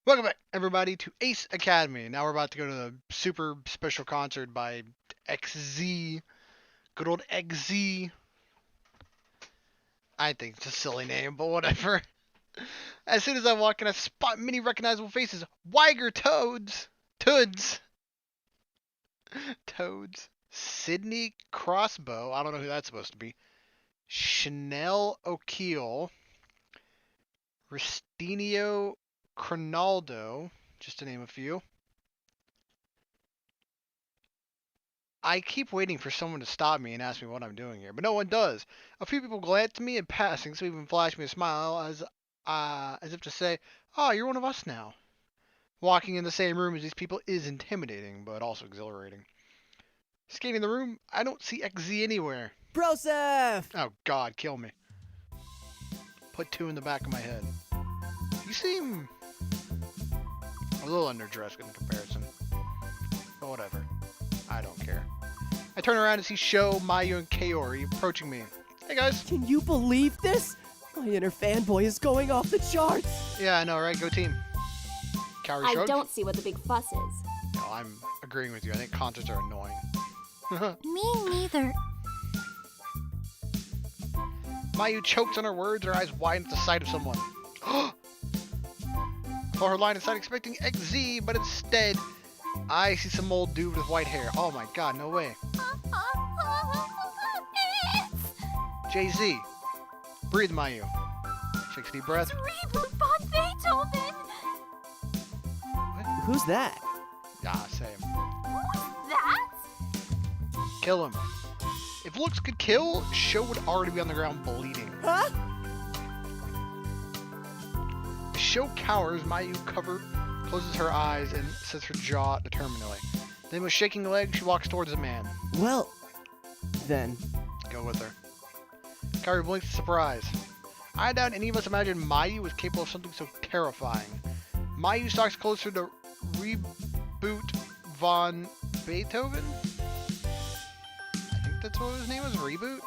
Welcome back, everybody, to Ace Academy. Now we're about to go to the super special concert by XZ. Good old XZ. I think it's a silly name, but whatever. As soon as I walk in, I spot many recognizable faces. Weiger Toads. Toods. Toads. Sydney Crossbow. I don't know who that's supposed to be. Chanel O'Keel. Ristinio Cronaldo, just to name a few. I keep waiting for someone to stop me and ask me what I'm doing here, but no one does. A few people glance at me in passing, some even flash me a smile as if to say, "Oh, you're one of us now." Walking in the same room as these people is intimidating, but also exhilarating. Scanning the room, I don't see XZ anywhere. Broseph! Oh God, kill me. Put two in the back of my head. You seem a little underdressed in comparison. But whatever. I don't care. I turn around and see Sho, Mayu, and Kaori approaching me. Hey guys. Can you believe this? My inner fanboy is going off the charts! Yeah, I know, right? Go team. Kaori I shrugs. don't see what the big fuss is. No, I'm agreeing with you. I think concerts are annoying. Me neither. Mayu chokes on her words, her eyes widen at the sight of someone. For her line inside expecting XZ, but instead, I see some old dude with white hair. Oh my God, no way. JZ. Breathe, Mayu. Takes a deep breath. Reboot von Beethoven! Who's that? Yeah, same. Who's that? Kill him. If looks could kill, Sho would already be on the ground bleeding. Huh? As Sho cowers, Mayu closes her eyes and sets her jaw determinedly. Then with shaking legs, she walks towards the man. Well, then. Go with her. Kaori blinks in surprise. I doubt any of us imagined Mayu was capable of something so terrifying. Mayu stalks closer to Reboot von Beethoven? I think that's what his name was, Reboot?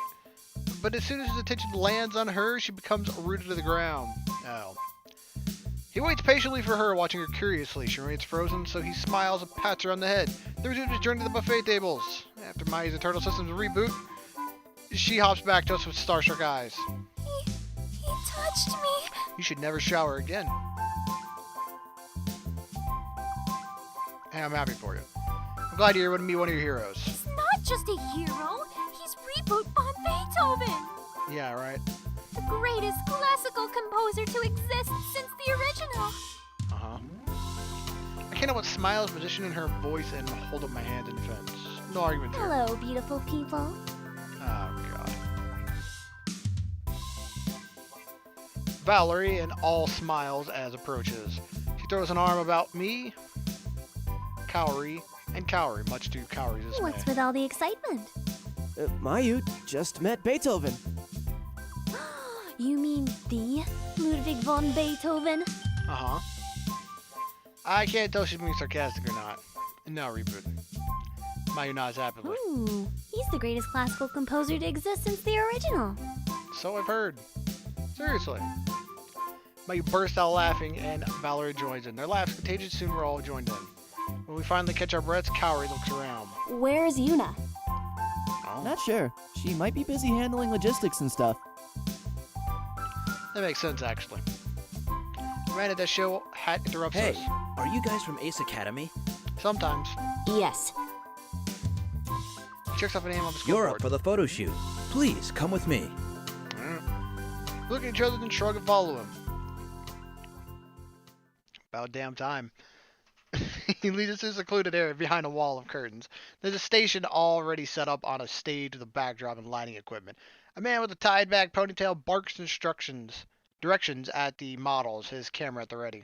But as soon as his attention lands on her, she becomes rooted to the ground. Oh. He waits patiently for her, watching her curiously. She remains frozen, so he smiles and pats her on the head. They resume his journey to the buffet tables. After Mayu's internal systems reboot, she hops back to us with starstruck eyes. He touched me. You should never shower again. Hey, I'm happy for you. I'm glad you're going to meet one of your heroes. He's not just a hero. He's Reboot von Beethoven. Yeah, right? The greatest classical composer to exist since the original. Uh-huh. I can't help but smile as position in her voice and hold up my hand in defense. No argument here. Hello, beautiful people. Oh, God. Valerie, and all smiles as approaches. She throws an arm about me, Kaori, and Kaori, much to Kaori's dismay. What's with all the excitement? Mayu just met Beethoven. You mean the Ludwig von Beethoven? Uh-huh. I can't tell if she's being sarcastic or not. No, Reboot. Mayu nods happily. Ooh, he's the greatest classical composer to exist since the original. So I've heard. Seriously. Mayu bursts out laughing, and Valerie joins in. Their laughs contagious, soon we're all joined in. When we finally catch our breaths, Kaori looks around. Where's Yuna? Oh, Not sure. She might be busy handling logistics and stuff. that makes sense, actually. Granted, that show hat interrupts Hey, us. are you guys from Ace Academy? Sometimes. Yes. He checks off a name on the You're scoreboard. up for the photo shoot. Please, come with me. We look at each other and shrug and follow him. About damn time. He leads us to a secluded area behind a wall of curtains. There's a station already set up on a stage with a backdrop and lighting equipment. A man with a tied back ponytail barks directions at the models, his camera at the ready.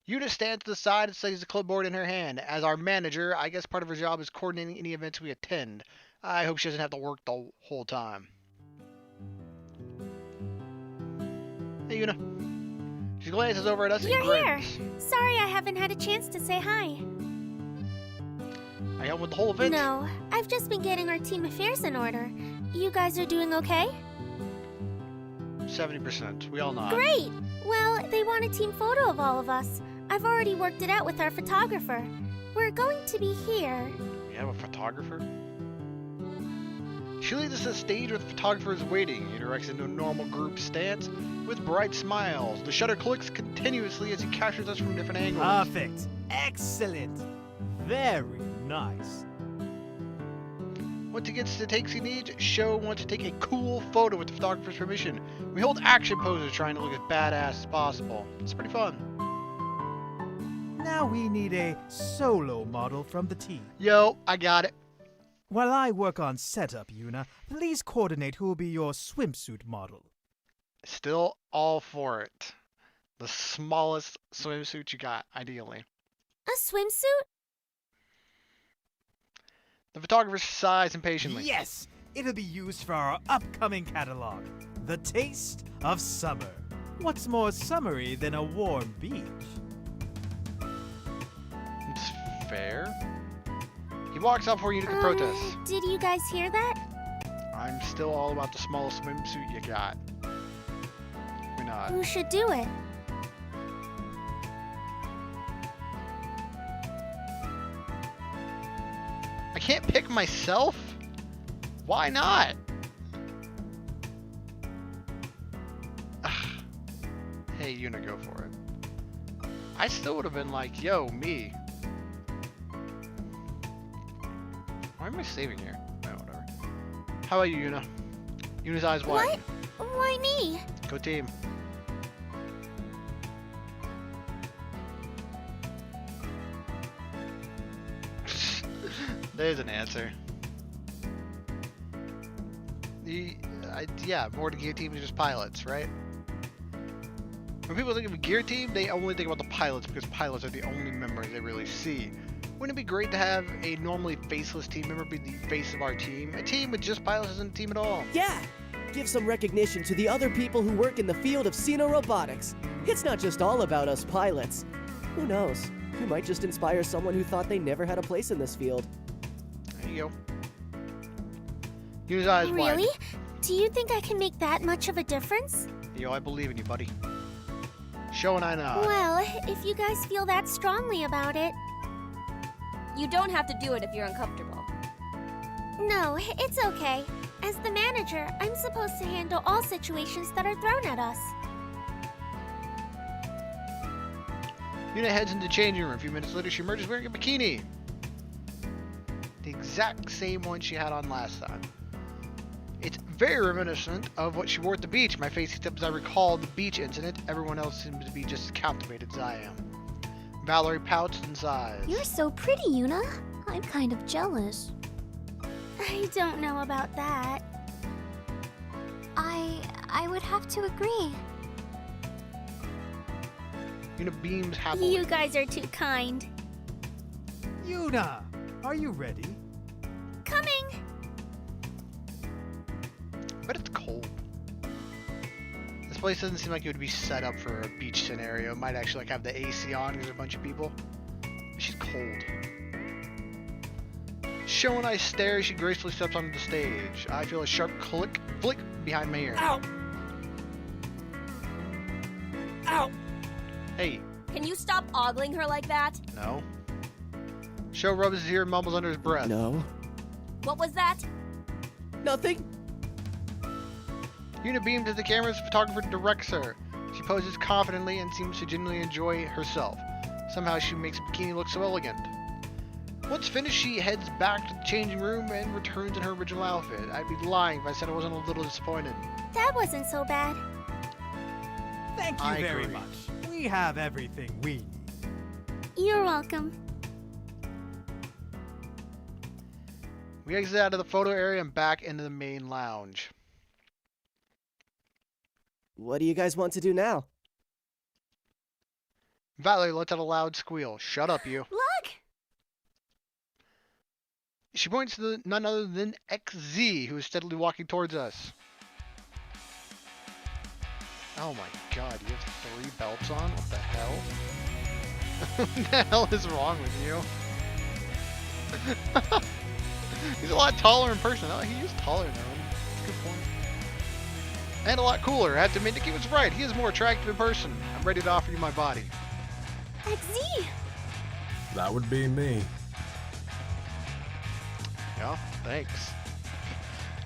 Yuna stands to the side and studies the clipboard in her hand. As our manager, I guess part of her job is coordinating any events we attend. I hope she doesn't have to work the whole time. Hey, Yuna. She glances over at us You're and grins. here. Sorry I haven't had a chance to say hi. I help with the whole event. No, I've just been getting our team affairs in order. You guys are doing okay? 70%. We all nod. Great! Well, they want a team photo of all of us. I've already worked it out with our photographer. We're going to be here. We have a photographer? She leads us to the stage where the photographer is waiting. He directs into a normal group stance with bright smiles. The shutter clicks continuously as he captures us from different angles. Perfect. Excellent. Very nice. Once he gets the takes he needs, Sho wants to take a cool photo with the photographer's permission. We hold action poses trying to look as badass as possible. It's pretty fun. Now we need a solo model from the team. Yo, I got it. While I work on setup, Yuna, please coordinate who will be your swimsuit model. Still all for it. The smallest swimsuit you got, ideally. A swimsuit? The photographer sighs impatiently. Yes! It'll be used for our upcoming catalog, The Taste of Summer. What's more summery than a warm beach? It's fair. He walks out before you can protest. Did you guys hear that? I'm still all about the smallest swimsuit you got. We're not. Who should do it? I can't pick myself? Why not? Ugh. Hey, Yuna, go for it. I still would have been like, yo, me. Why am I saving here? Oh, whatever. How about you, Yuna? Yuna's eyes wide. What? Why me? Go team. There's an answer. Yeah, more to gear team is just pilots, right? When people think of a gear team, they only think about the pilots because pilots are the only members they really see. Wouldn't it be great to have a normally faceless team member be the face of our team? A team with just pilots isn't a team at all. Yeah! Give some recognition to the other people who work in the field of Cenorobotics. It's not just all about us pilots. Who knows? We might just inspire someone who thought they never had a place in this field. There you go. Yuna's eyes wide. Really? Do you think I can make that much of a difference? Yo, I believe in you, buddy. Sho and I nod. Well, if you guys feel that strongly about it. You don't have to do it if you're uncomfortable. No, it's okay. As the manager, I'm supposed to handle all situations that are thrown at us. Yuna heads into the changing room. A few minutes later, she emerges wearing a bikini. The exact same one she had on last time. It's very reminiscent of what she wore at the beach. My face heats up as I recall the beach incident. Everyone else seems to be just as captivated as I am. Valerie pouts and sighs. You're so pretty, Yuna. I'm kind of jealous. I don't know about that. I would have to agree. Yuna beams happily. You guys are too kind. Yuna, are you ready? Coming! But it's cold. This place doesn't seem like it would be set up for a beach scenario. It might actually like have the AC on because there's a bunch of people. But she's cold. Sho and I stare as she gracefully steps onto the stage. I feel a sharp flick behind my ear. Ow! Ow! Hey, Can you stop ogling her like that? no. Sho rubs his ear and mumbles under his breath. No. What was that? Nothing? Yuna beams at the camera as the photographer directs her. She poses confidently and seems to genuinely enjoy herself. Somehow she makes the bikini look so elegant. Once finished, she heads back to the changing room and returns in her original outfit. I'd be lying if I said I wasn't a little disappointed. That wasn't so bad. Thank you I very agree. much. We have everything we need. You're welcome. We exit out of the photo area and back into the main lounge. What do you guys want to do now? Valerie lets out a loud squeal. Shut up, you. Look! She points to none other than XZ, who is steadily walking towards us. Oh my god, you have 3 belts on? What the hell? What the hell is wrong with you? He's a lot taller in person. Oh, he is taller than him. Good point. And a lot cooler. I have to admit, Nikki was right. He is more attractive in person. I'm ready to offer you my body. XZ! That would be me. Yeah, thanks.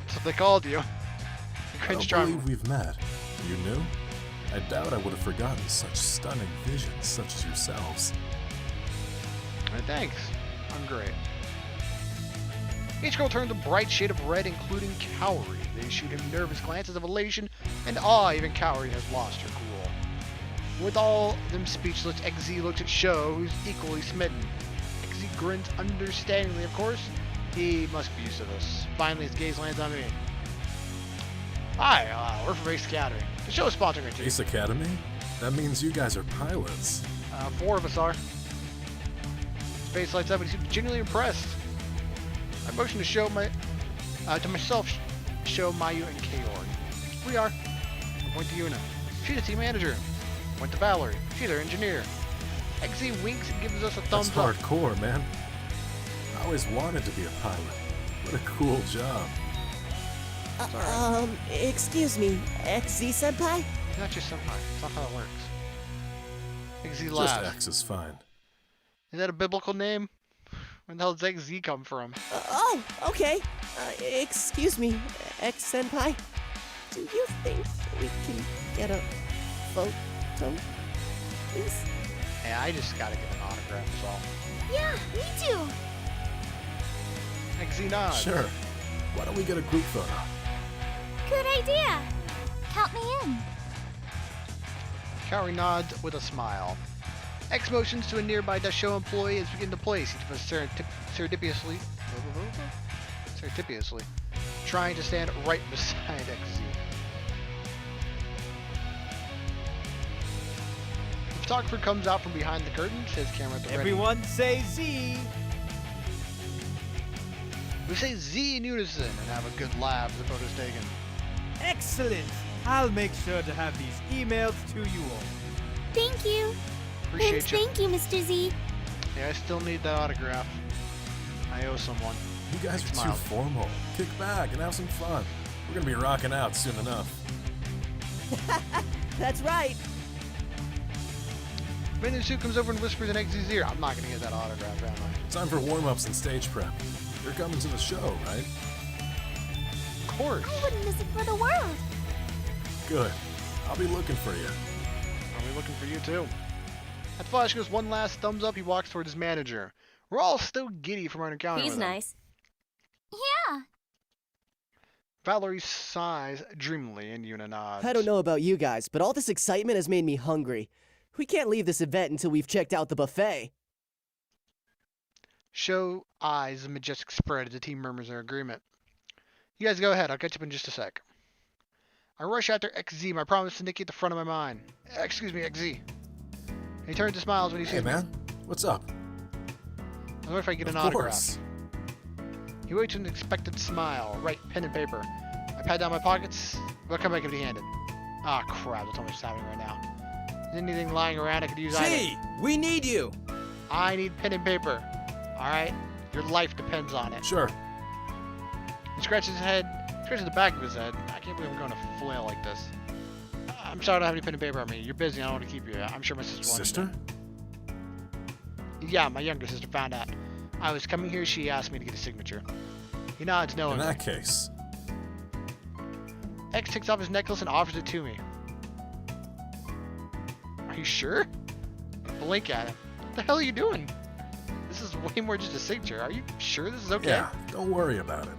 That's what they called you. I Cringe don't charming. believe we've met. You knew? I doubt I would have forgotten such stunning visions such as yourselves. Thanks. I'm great. Each girl turns a bright shade of red, including Cowrie. They shoot him nervous glances of elation and awe. Even Cowrie has lost her cool. With all them speechless, XZ looks at Sho, who's equally smitten. XZ grins understandingly, of course. He must be used to this. Finally, his gaze lands on me. Hi, we're from Ace Academy. The show is sponsoring our team. Ace Academy? That means you guys are pilots. 4 of us are. Space lights up and he seems genuinely impressed. I motion to show to myself, show Mayu and Kaori. We are. I point to Yuna. She's a team manager. Point to Valerie. She's our engineer. XZ winks and gives us a thumbs That's up. hardcore, man. I always wanted to be a pilot. What a cool job. Excuse me, XZ-senpai? Not your senpai. That's not how it works. XZ Just laughs. X is fine. Is that a biblical name? Where the hell does XZ come from? Okay. Excuse me, X-senpai. Do you think we can get a photo, please? Hey, I just gotta get an autograph, is all. Yeah, me too. XZ nods. Sure. Why don't we get a group photo? Good idea. Count me in. Kaori nods with a smile. X motions to a nearby Dasho employee as we get into place. Each of us surreptitiously trying to stand right beside XZ. The photographer comes out from behind the curtain, his camera at the ready. Everyone say Z! We say Z in unison and have a good laugh as the photo's taken. Excellent! I'll make sure to have these emailed to you all. Thank you. Appreciate you. Thank you, Mr. Z. Yeah, I still need that autograph. I owe someone. You guys are too Smile. formal. Kick back and have some fun. We're gonna be rocking out soon enough. That's right. Man in the suit comes over and whispers in XZ's ear. I'm not gonna get that autograph, am I? Time for warm-ups and stage prep. You're coming to the show, right? Of course. I wouldn't miss it for the world. Good. I'll be looking for you. I'll be looking for you too. At Flash goes one last thumbs up, he walks toward his manager. We're all still giddy from our encounter He's with him. nice. Yeah. Valerie sighs dreamily and Yuna nods. I don't know about you guys, but all this excitement has made me hungry. We can't leave this event until we've checked out the buffet. Show eyes a majestic spread as the team murmurs their agreement. You guys go ahead, I'll catch up in just a sec. I rush after XZ, my promise to Nikki at the front of my mind. Excuse me, XZ. He turns and smiles when he Hey, sees me. man. What's up? I wonder if I can get an Of autograph. course. He waits with an expectant smile. Right, pen and paper. I pat down my pockets. We'll come back empty-handed. Ah, crap, that's almost happening right now. Is anything lying around I could use? Z, we need you. I need pen and paper. Alright? Your life depends on it. Sure. He scratches his head, scratches the back of his head. I can't believe I'm going to flail like this. I'm sorry I don't have any pen and paper on me. You're busy, I don't want to keep you. I'm sure my sister wanted Sister? Yeah, my younger sister found out. I was coming here, she asked me to get a signature. He nods In knowingly. that case. X takes off his necklace and offers it to me. Are you sure? I blink at him. What the hell are you doing? This is way more just a signature. Are you sure this is okay? Yeah, don't worry about it.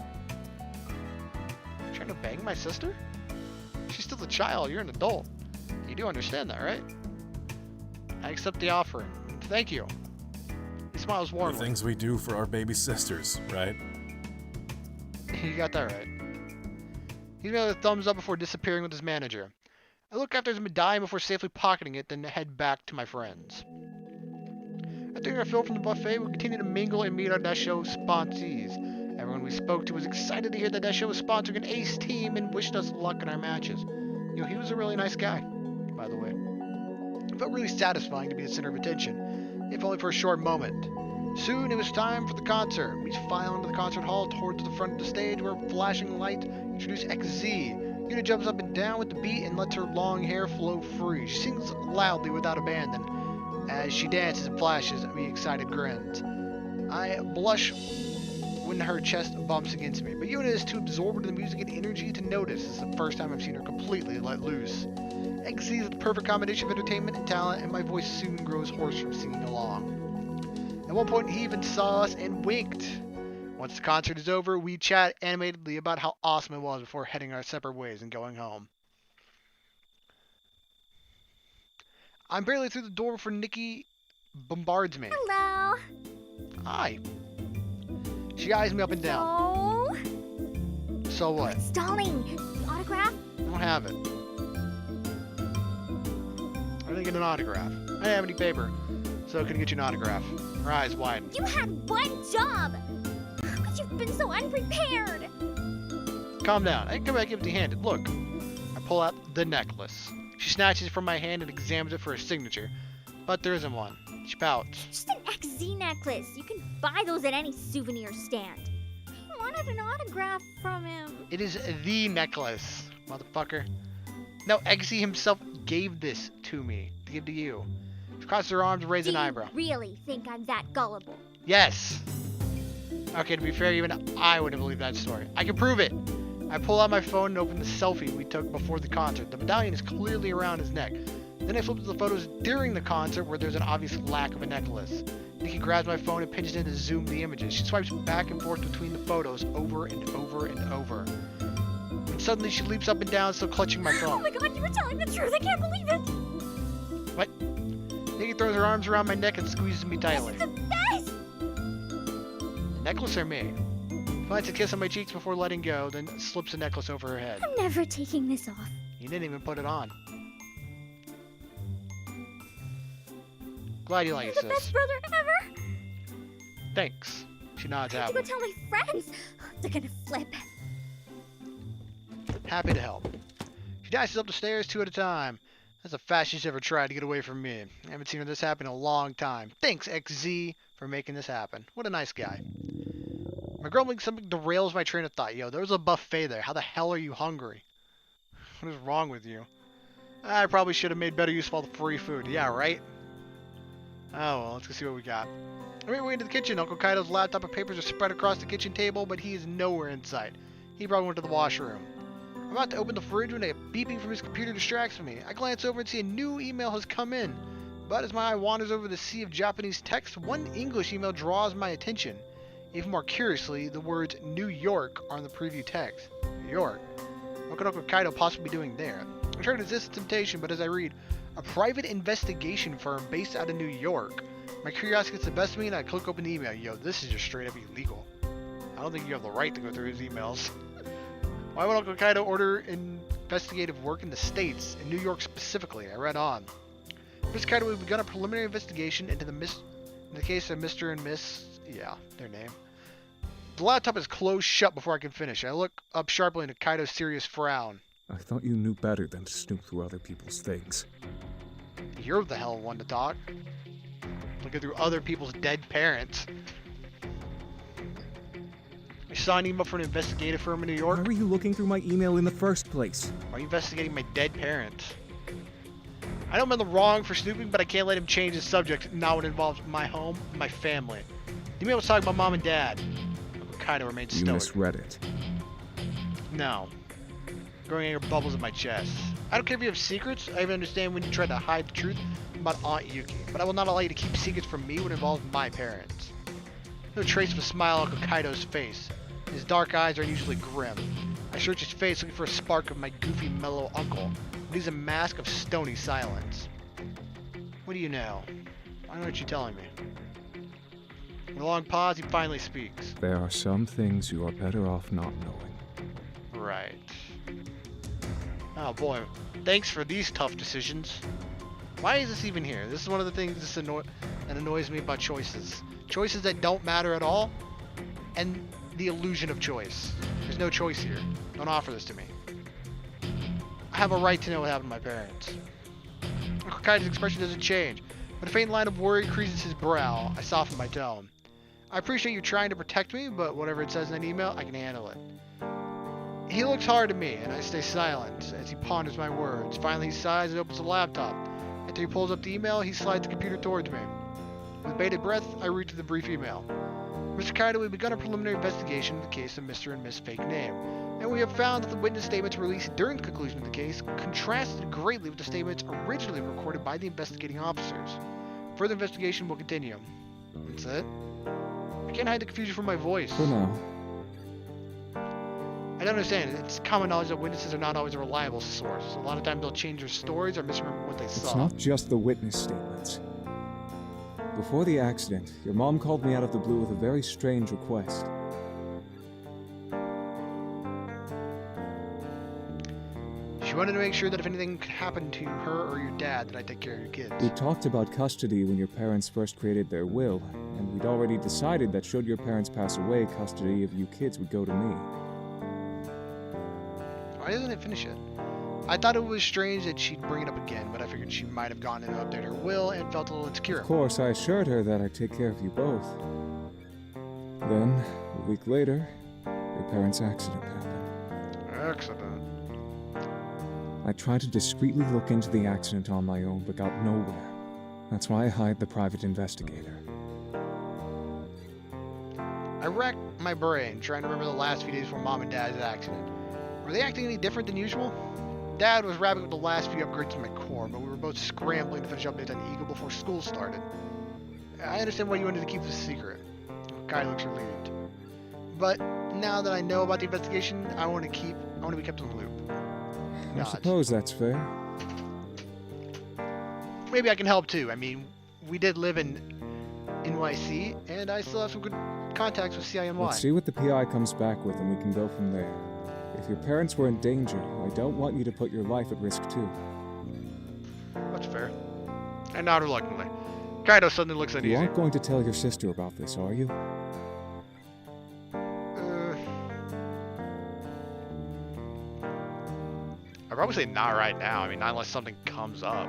Trying to bang my sister? She's still a child. You're an adult. You do understand that, right? I accept the offer. Thank you. He smiles The warmly. things we do for our baby sisters, right? You got that right. He gives me a thumbs up before disappearing with his manager. I look after his medallion before safely pocketing it, then head back to my friends. After our fill from the buffet, we continue to mingle and meet our Dasho sponsees. Everyone we spoke to was excited to hear that Dasho was sponsoring an ace team and wished us luck in our matches. You know, he was a really nice guy, by the way. It felt really satisfying to be the center of attention, if only for a short moment. Soon it was time for the concert. We file into the concert hall towards the front of the stage where a flashing light introduced XZ. Yuna jumps up and down with the beat and lets her long hair flow free. She sings loudly without abandon. as she dances and flashes at me excited grins. I blush when her chest bumps against me, but Yuna is too absorbed in the music and energy to notice. This is the first time I've seen her completely let loose. XZ is the perfect combination of entertainment and talent, and my voice soon grows hoarse from singing along. At one point, he even saw us and winked. Once the concert is over, we chat animatedly about how awesome it was before heading our separate ways and going home. I'm barely through the door before Nikki bombards me. Hello. Hi. She eyes me up and down. So what? Stalling. The autograph? I don't have it. I didn't get an autograph. I didn't have any paper, so I couldn't get you an autograph. Her eyes widen. You had one job. How could you've been so unprepared? Calm down. I can come back empty-handed. Look. I pull out the necklace. She snatches it from my hand and examines it for a signature, but there isn't one. She pouts. Just an XZ necklace. You can buy those at any souvenir stand. I wanted an autograph from him. It is the necklace, motherfucker. No, XZ himself gave this to me to give to you. She crosses her arms and raises an eyebrow. Do you really think I'm that gullible? Yes. Okay, to be fair, even I wouldn't believe that story. I can prove it. I pull out my phone and open the selfie we took before the concert. The medallion is clearly around his neck. Then I flip to the photos during the concert where there's an obvious lack of a necklace. Nikki grabs my phone and pinches in to zoom the images. She swipes back and forth between the photos over and over and over. And suddenly she leaps up and down, still clutching my Oh phone. my god, you were telling the truth. I can't believe it. What? Nikki throws her arms around my neck and squeezes me tightly. This is the best. The necklace or me? Finds a kiss on my cheeks before letting go, then slips the necklace over her head. I'm never taking this off. You didn't even put it on. Glad you like You're it, the sis. best brother ever. Thanks. She nods I have to go happily. tell my friends. They're gonna flip. Happy to help. She dashes up the stairs 2 at a time. That's the fastest she's ever tried to get away from me. I haven't seen her this happen in a long time. Thanks, XZ, for making this happen. What a nice guy. My grumbling something derails my train of thought. Yo, there was a buffet there. How the hell are you hungry? What is wrong with you? I probably should have made better use of all the free food. Yeah, right? Oh, well, let's go see what we got. I made my way into the kitchen. Uncle Kaido's laptop and papers are spread across the kitchen table, but he is nowhere in sight. He probably went to the washroom. I'm about to open the fridge when a beeping from his computer distracts me. I glance over and see a new email has come in. But as my eye wanders over the sea of Japanese text, one English email draws my attention. Even more curiously, the words New York are in the preview text. New York? What could Uncle Kaido possibly be doing there? I try to resist the temptation, but as I read, a private investigation firm based out of New York. My curiosity gets the best of me and I click open the email. Yo, this is just straight up illegal. I don't think you have the right to go through his emails. Why would Uncle Kaido order investigative work in the States, in New York specifically? I read on. Mr. Kaido, we've begun a preliminary investigation into in the case of Mr. and Miss... yeah, their name. The laptop is closed shut before I can finish. I look up sharply into Kaido's serious frown. I thought you knew better than to snoop through other people's things. You're the hell one to talk. Looking through other people's dead parents. I saw an email from an investigative firm in New York. Why were you looking through my email in the first place? Why are you investigating my dead parents? I know I'm in the wrong for snooping, but I can't let him change the subject now it involves my home and my family. The email was talking about mom and dad. Uncle Kaido remained You stoic. misread it. No. Growing anger bubbles in my chest. I don't care if you have secrets. I even understand when you try to hide the truth about Aunt Yuki. But I will not allow you to keep secrets from me when it involves my parents. No trace of a smile on Uncle Kaido's face. His dark eyes are unusually grim. I search his face looking for a spark of my goofy, mellow uncle, but he's a mask of stony silence. What do you know? Why aren't you telling me? With a long pause, he finally speaks. There are some things you are better off not knowing. Right. Oh boy, thanks for these tough decisions. Why is this even here? This is one of the things that annoys me about choices. Choices that don't matter at all, and the illusion of choice. There's no choice here. Don't offer this to me. I have a right to know what happened to my parents. Uncle Kaido's expression doesn't change, but a faint line of worry creases his brow. I soften my tone. I appreciate you trying to protect me, but whatever it says in that email, I can handle it. He looks hard at me, and I stay silent as he ponders my words. Finally, he sighs and opens the laptop. After he pulls up the email, he slides the computer towards me. With bated breath, I read through the brief email. Mr. Kaido, we've begun a preliminary investigation of the case of Mr. and Miss Fake Name, and we have found that the witness statements released during the conclusion of the case contrasted greatly with the statements originally recorded by the investigating officers. Further investigation will continue. That's it. I can't hide the confusion from my voice. For now. I don't understand. It's common knowledge that witnesses are not always a reliable source. A lot of times they'll change their stories or misremember what they saw. It's not just the witness statements. Before the accident, your mom called me out of the blue with a very strange request. She wanted to make sure that if anything could happen to her or your dad, that I take care of your kids. We talked about custody when your parents first created their will, and we'd already decided that should your parents pass away, custody of you kids would go to me. Why doesn't it finish it? I thought it was strange that she'd bring it up again, but I figured she might have gone in to update her will and felt a little insecure. Of course, I assured her that I'd take care of you both. Then, a week later, your parents' accident happened. Accident? I tried to discreetly look into the accident on my own, but got nowhere. That's why I hired the private investigator. I racked my brain trying to remember the last few days before Mom and Dad's accident. Were they acting any different than usual? Dad was wrapping up the last few upgrades to my core, but we were both scrambling to finish updates on Eagle before school started. I understand why you wanted to keep this secret. Guy looks relieved. But now that I know about the investigation, I want to be kept in the loop. I Nods. suppose that's fair. Maybe I can help too. I mean, we did live in NYC, and I still have some good contacts with CINY. Let's see what the PI comes back with, and we can go from there. If your parents were in danger, I don't want you to put your life at risk too. That's fair. I nod reluctantly. Kaido suddenly looks You uneasy. aren't going to tell your sister about this, are you? I'd probably say not right now. I mean, not unless something comes up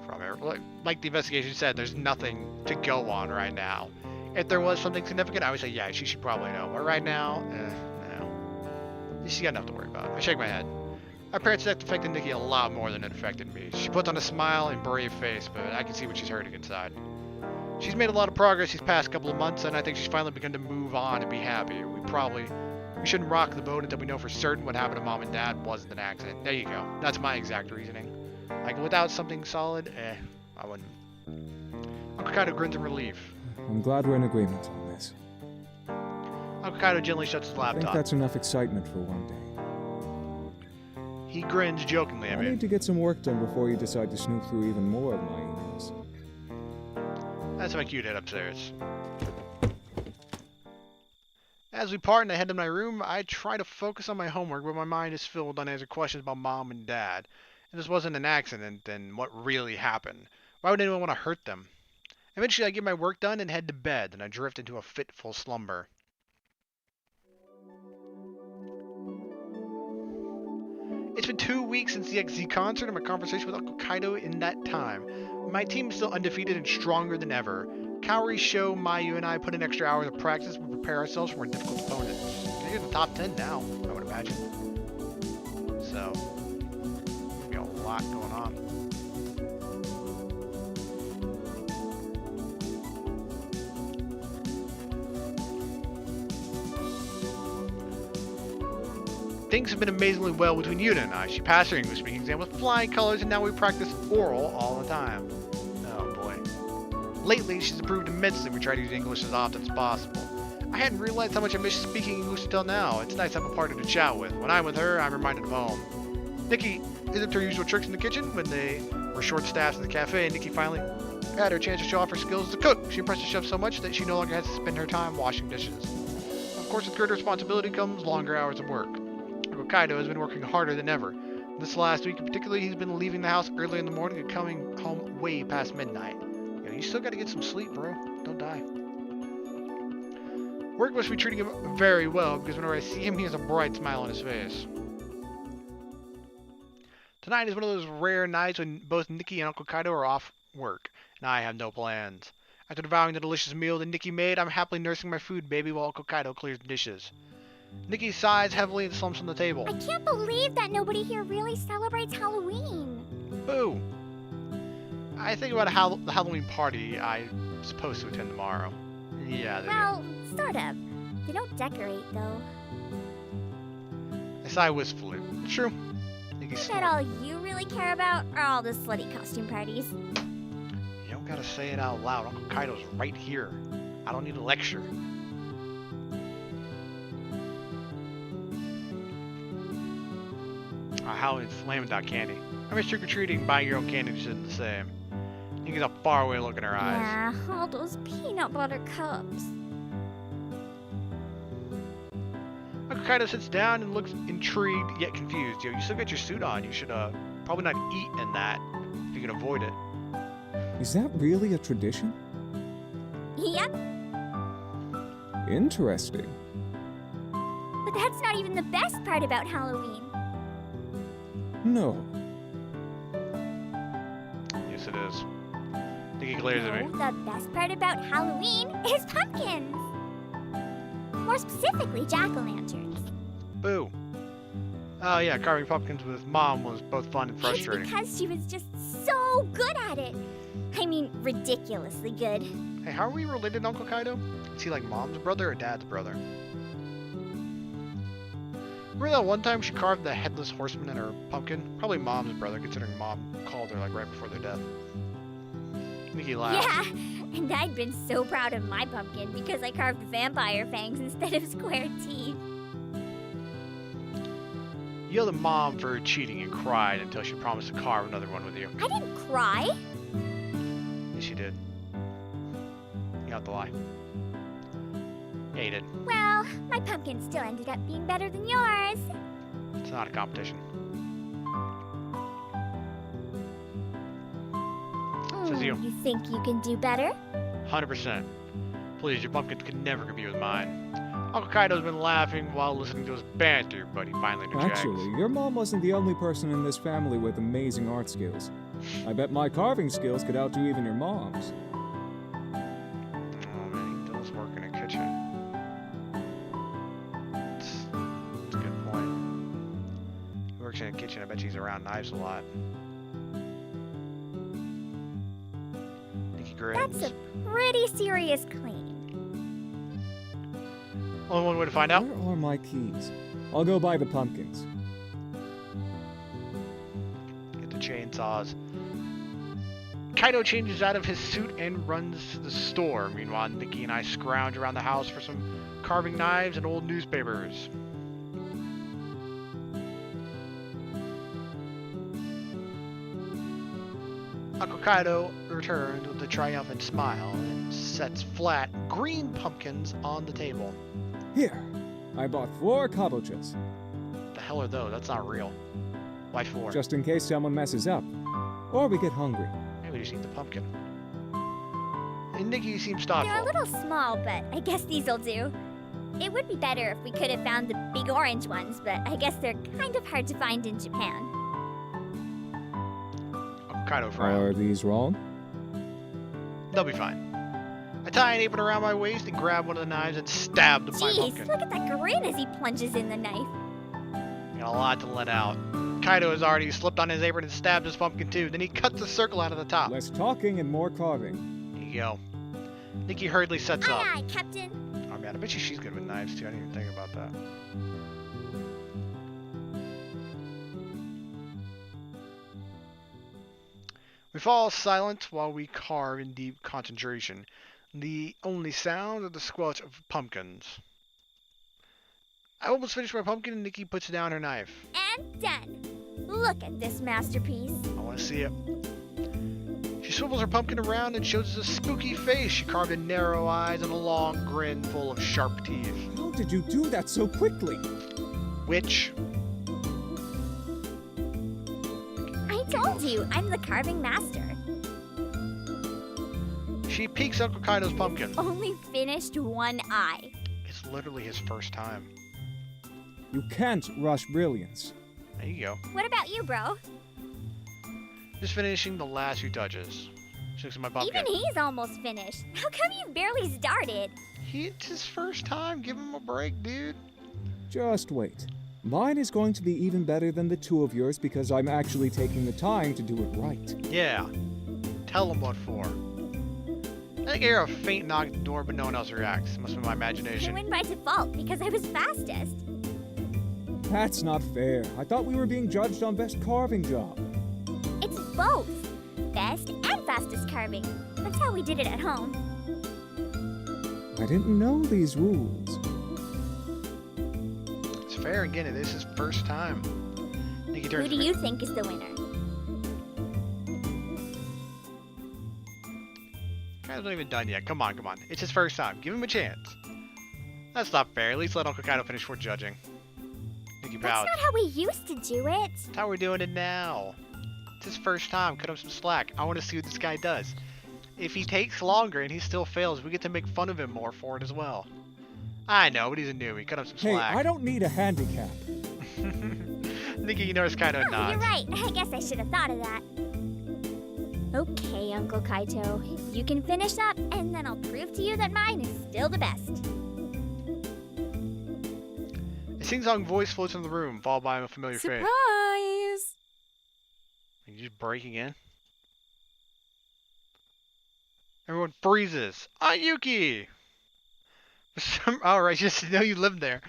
from it. Like the investigation said, there's nothing to go on right now. If there was something significant, I would say, yeah, she should probably know. But right now, no. She's got enough to worry about. I shake my head. Our parents' death affected Nikki a lot more than it affected me. She puts on a smile and brave face, but I can see what she's hurting inside. She's made a lot of progress these past couple of months, and I think she's finally begun to move on and be happy. We shouldn't rock the boat until we know for certain what happened to Mom and Dad wasn't an accident. There you go. That's my exact reasoning. Like, without something solid, I wouldn't. Uncle Kaido grins in relief. I'm glad we're in agreement on this. Uncle Kaido gently shuts his I think laptop. that's enough excitement for one day. He grins jokingly at I me. need to get some work done before you decide to snoop through even more of my emails. That's my cue to head upstairs. As we part and I head to my room, I try to focus on my homework, but my mind is filled with unanswered questions about Mom and Dad. If this wasn't an accident, then what really happened? Why would anyone want to hurt them? Eventually, I get my work done and head to bed, and I drift into a fitful slumber. It's been 2 weeks since the XZ concert and my conversation with Uncle Kaido in that time. My team is still undefeated and stronger than ever. Kaori, Sho, Mayu, and I put in extra hours of practice to prepare ourselves for more difficult opponents. They're in the top 10 now, I would imagine. So, there's be a lot going on. Things have been amazingly well between Yuna and I. She passed her English speaking exam with flying colors, and now we practice oral all the time. Oh boy. Lately, she's improved immensely. We try to use English as often as possible. I hadn't realized how much I miss speaking English until now. It's nice to have a partner to chat with. When I'm with her, I'm reminded of home. Nikki isn't her usual tricks in the kitchen. When they were short-staffed at the cafe, Nikki finally had her chance to show off her skills as a cook. She impressed the chef so much that she no longer has to spend her time washing dishes. Of course, with greater responsibility comes longer hours of work. Kaido has been working harder than ever. This last week in particular, he's been leaving the house early in the morning and coming home way past midnight. You still gotta get some sleep, bro. Don't die. Work must be treating him very well, because whenever I see him, he has a bright smile on his face. Tonight is one of those rare nights when both Nikki and Uncle Kaido are off work, and I have no plans. After devouring the delicious meal that Nikki made, I'm happily nursing my food baby while Uncle Kaido clears the dishes. Nikki sighs heavily and slumps on the table. I can't believe that nobody here really celebrates Halloween. Boo! I think about the Halloween party I'm supposed to attend tomorrow. Yeah, they Well, sort of. They don't decorate, though. do. I sigh wistfully. It's true. Nikki's Is that all you really care about, or all the slutty costume parties? You don't gotta say it out loud. Uncle Kaido's right here. I don't need a lecture. Halloween's flaming dot candy. I miss trick-or-treating and buying your own candy just isn't the same. Nikki's a faraway look in her eyes. Yeah, all those peanut butter cups. Uncle Kaido sits down and looks intrigued yet confused. Yo, you still got your suit on. You should probably not eat in that if you can avoid it. Is that really a tradition? Yep, Interesting. but that's not even the best part about Halloween. No. Yes, it is. Nikki glares at me. No, the best part about Halloween is pumpkins. More specifically, jack-o'-lanterns. Boo. Oh yeah, carving pumpkins with Mom was both fun and frustrating. It's because she was just so good at it. I mean, ridiculously good. Hey, how are we related to Uncle Kaido? Is he like Mom's brother or Dad's brother? Remember that one time she carved the headless horseman in her pumpkin? Probably Mom's brother, considering Mom called her like right before their death. Nikki laughed. Yeah, and I'd been so proud of my pumpkin because I carved vampire fangs instead of square teeth. You yelled at Mom for cheating and cried until she promised to carve another one with you. I didn't cry. Yes, she did. You have to lie. Yeah, you did. Well, my pumpkin still ended up being better than yours. It's not a competition. Says you. You think you can do better? 100%. Please, your pumpkins could never compete with mine. Uncle Kaido's been laughing while listening to his banter, but he finally interjects. Actually, your mom wasn't the only person in this family with amazing art skills. I bet my carving skills could outdo even your mom's. Oh man, he does work in a kitchen. That's a good point. He works in a kitchen, I bet he's around knives a lot. Nikki grins. That's a pretty serious claim. Only one way to find out. Where are my keys? I'll go buy the pumpkins. Get the chainsaws. Kaido changes out of his suit and runs to the store. Meanwhile, Nikki and I scrounge around the house for some carving knives and old newspapers. Uncle Kaido returns with a triumphant smile and sets flat green pumpkins on the table. Here, I bought 4 kabochas, The hell are those? That's not real. Why 4? just in case someone messes up. Or we get hungry. Maybe we just eat the pumpkin. And Nikki seems They're a thoughtful. little small, but I guess these'll do. It would be better if we could have found the big orange ones, but I guess they're kind of hard to find in Japan. Uncle Kaido frowns. Are these wrong? They'll be fine. I tie an apron around my waist and grab one of the knives and stab my Jeez, pumpkin. look at that grin as he plunges in the knife. Got a lot to let out. Kaido has already slipped on his apron and stabbed his pumpkin too. Then he cuts a circle out of the top. Less talking and more carving. There you go. Nikki hurriedly sets up. Aye, aye, Captain. Oh man, I bet you she's good with knives too. I didn't even think about that. We fall silent while we carve in deep concentration. The only sound are the squelch of pumpkins. I almost finished my pumpkin and Nikki puts down her knife. And done. Look at this masterpiece. I want to see it. She swivels her pumpkin around and shows us a spooky face. She carved in narrow eyes and a long grin full of sharp teeth. How did you do that so quickly? Which? I told you, I'm the carving master. She peeks Uncle Kaido's pumpkin. Only finished one eye. It's literally his first time. You can't rush brilliance. There you go. What about you, bro? Just finishing the last few touches. She looks at my pumpkin. Even he's almost finished. How come you barely started? It's his first time. Give him a break, dude. Just wait. Mine is going to be even better than the 2 of yours because I'm actually taking the time to do it right. Yeah. tell him what for. I think I hear a faint knock at the door, but no one else reacts. Must be my I imagination. win by default because I was fastest. That's not fair. I thought we were being judged on best carving job. It's both. Best and fastest carving. That's how we did it at home. I didn't know these rules. It's fair again. This is first time. Nikki Who turns do to me. you think is the winner? Guy's not even done yet. Come on, come on. It's his first time. Give him a chance. That's not fair. At least let Uncle Kaido finish before judging. Nikki That's pouts. not how we used to do it. That's how we're doing it now. It's his first time. Cut him some slack. I want to see what this guy does. If he takes longer and he still fails, we get to make fun of him more for it as well. I know, but he's a newbie. Cut him some Hey, slack. I don't need a handicap. Nikki, you notice Kaido Oh, nods. you're right. I guess I should have thought of that. Okay, Uncle Kaito. You can finish up, and then I'll prove to you that mine is still the best. A sing-song voice floats in the room, followed by a familiar face. Surprise! Are you just breaking in? Everyone freezes. Aunt Yuki! Alright, she doesn't know you live there.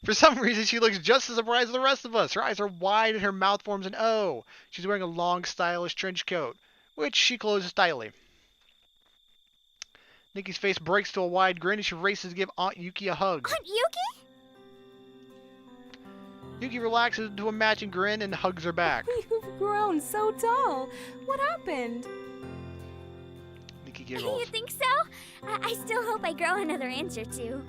For some reason, she looks just as surprised as the rest of us. Her eyes are wide and her mouth forms an O. She's wearing a long, stylish trench coat, which she closes tightly. Nikki's face breaks to a wide grin and she races to give Aunt Yuki a hug. Aunt Yuki? Yuki relaxes into a matching grin and hugs her back. You've grown so tall. What happened? Nikki giggles. You think so? I still hope I grow another inch or two.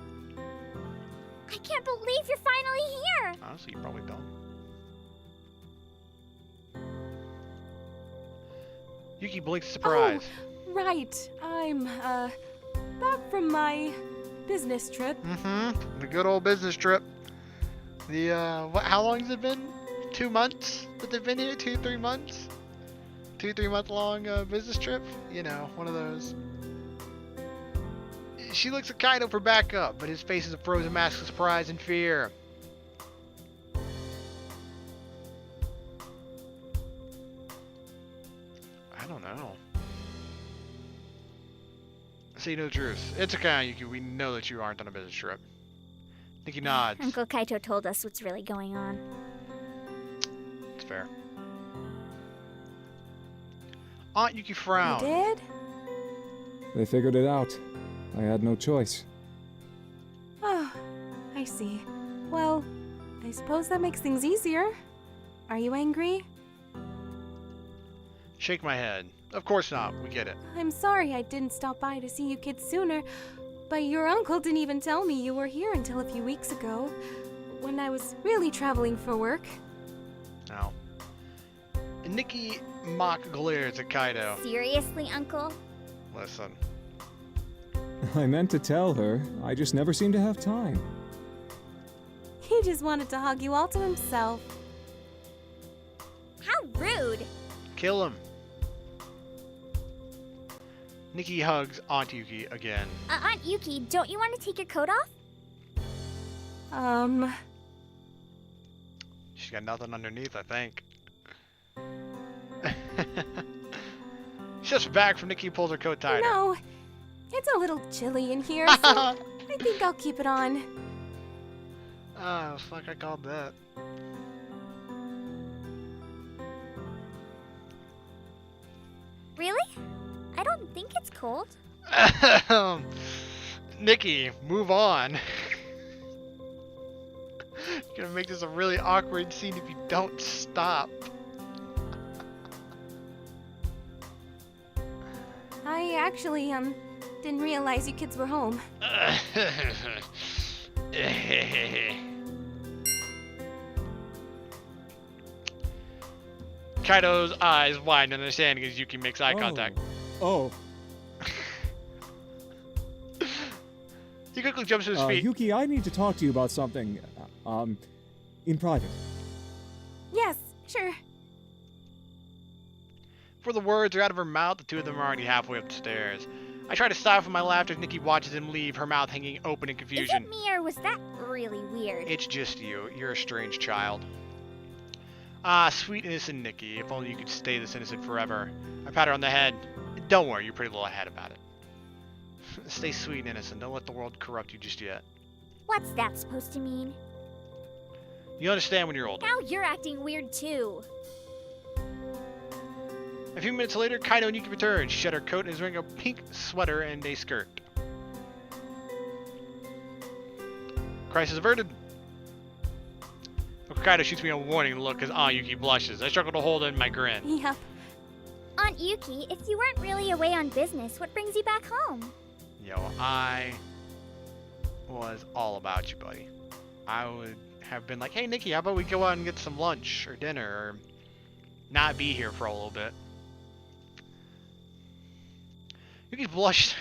I can't believe you're finally here. Honestly, you probably don't. Yuki blinks in surprise. Right. I'm, back from my business trip. The good old business trip. The, how long has it been? 2 months that they've been here? 2-3 months? 2-3 month long business trip? You know, one of those. She looks at Kaido for backup, but his face is a frozen mask of surprise and fear. I don't know. Say no truth. It's okay, Yuki. We know that you aren't on a business trip. Nikki nods. Uncle Kaito told us what's really going on. It's fair. Aunt Yuki You frowns. did? They figured it out. I had no choice. Oh, I see. Well, I suppose that makes things easier. Are you angry? Shake my head. Of course not. We get it. I'm sorry I didn't stop by to see you kids sooner, but your uncle didn't even tell me you were here until a few weeks ago, when I was really traveling for work. No. And Nikki mock glares at Kaido. Seriously, Uncle? Listen. I meant to tell her. I just never seem to have time. He just wanted to hug you all to himself. How rude. Kill him. Nikki hugs Aunt Yuki again. Aunt Yuki, don't you want to take your coat off? She's got nothing underneath, I think. She steps back from Nikki, pulls her coat tighter. No, it's a little chilly in here, so I think I'll keep it on. Oh, fuck, I called that. Really? I don't think it's cold. Nikki, move on. You're gonna make this a really awkward scene if you don't stop. I actually, didn't realize you kids were home. Kaido's eyes widen in understanding as Yuki makes eye contact. Oh. He quickly jumps to his feet. Yuki, I need to talk to you about something. In private. Yes, sure. Before the words are out of her mouth, the two of them are already halfway up the stairs. I try to stifle my laughter as Nikki watches him leave, her mouth hanging open in Is confusion. it me or was that really weird? It's just you. You're a strange child. Ah, sweet innocent Nikki. If only you could stay this innocent forever. I pat her on the head. Don't worry, you're pretty little ahead about it. Stay sweet and innocent. Don't let the world corrupt you just yet. What's that supposed to mean? You'll understand when you're older. Now you're acting weird too. A few minutes later, Kaido and Yuki return. She shed her coat and is wearing a pink sweater and a skirt. Crisis averted. Kaido shoots me a warning look as Aunt Yuki blushes. I struggle to hold in my grin. Yep. Aunt Yuki, if you weren't really away on business, what brings you back home? Yo, I was all about you, buddy. I would have been like, hey, Nikki, how about we go out and get some lunch or dinner or not be here for a little bit. Yuki blushed.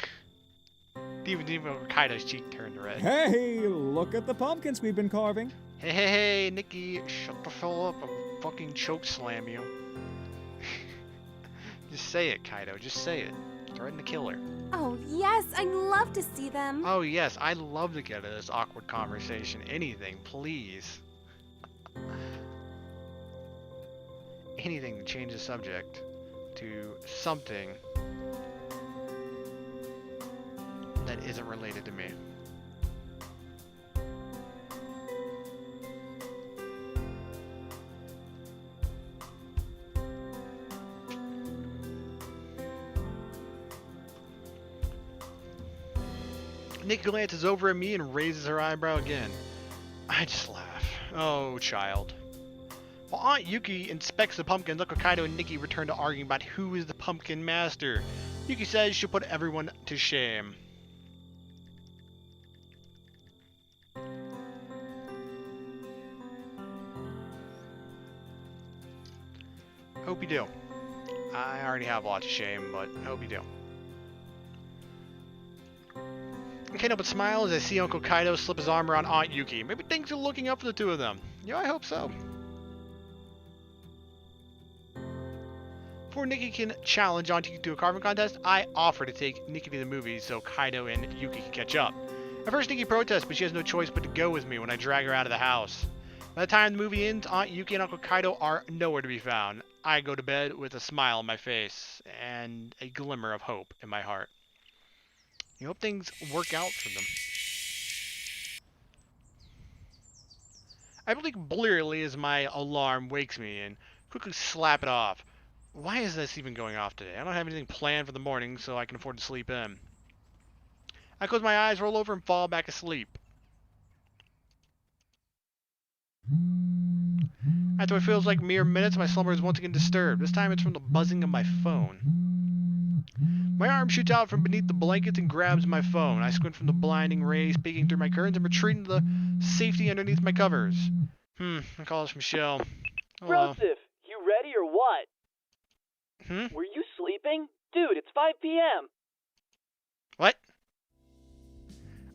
Even Kaido's cheek turned red. Hey, look at the pumpkins we've been carving. Hey, Nikki, shut the hell up. I'll fucking choke slam you. Just say it, Kaido. Just say it. Threaten to kill her. Oh, yes, I'd love to see them. Oh, yes, I'd love to get into this awkward conversation. Anything, please. Anything to change the subject to something that isn't related to me. Nikki glances over at me and raises her eyebrow again. I just laugh. Oh, child. While Aunt Yuki inspects the pumpkins, Uncle Kaido and Nikki return to arguing about who is the pumpkin master. Yuki says she'll put everyone to shame. Hope you do. I already have lots of shame, but hope you do. I can't help but smile as I see Uncle Kaido slip his arm around Aunt Yuki. Maybe things are looking up for the two of them. Yeah, I hope so. Before Nikki can challenge Aunt Yuki to a carving contest, I offer to take Nikki to the movies so Kaido and Yuki can catch up. At first, Nikki protests, but she has no choice but to go with me when I drag her out of the house. By the time the movie ends, Aunt Yuki and Uncle Kaido are nowhere to be found. I go to bed with a smile on my face and a glimmer of hope in my heart. You hope things work out for them. I blink blearily as my alarm wakes me and quickly slap it off. Why is this even going off today? I don't have anything planned for the morning, so I can afford to sleep in. I close my eyes, roll over, and fall back asleep. After what feels like mere minutes, my slumber is once again disturbed. This time it's from the buzzing of my phone. My arm shoots out from beneath the blankets and grabs my phone. I squint from the blinding rays peeking through my curtains and retreat into the safety underneath my covers. I call this Michelle. Hello. Joseph, you ready or what? Were you sleeping? Dude, it's 5 p.m. What?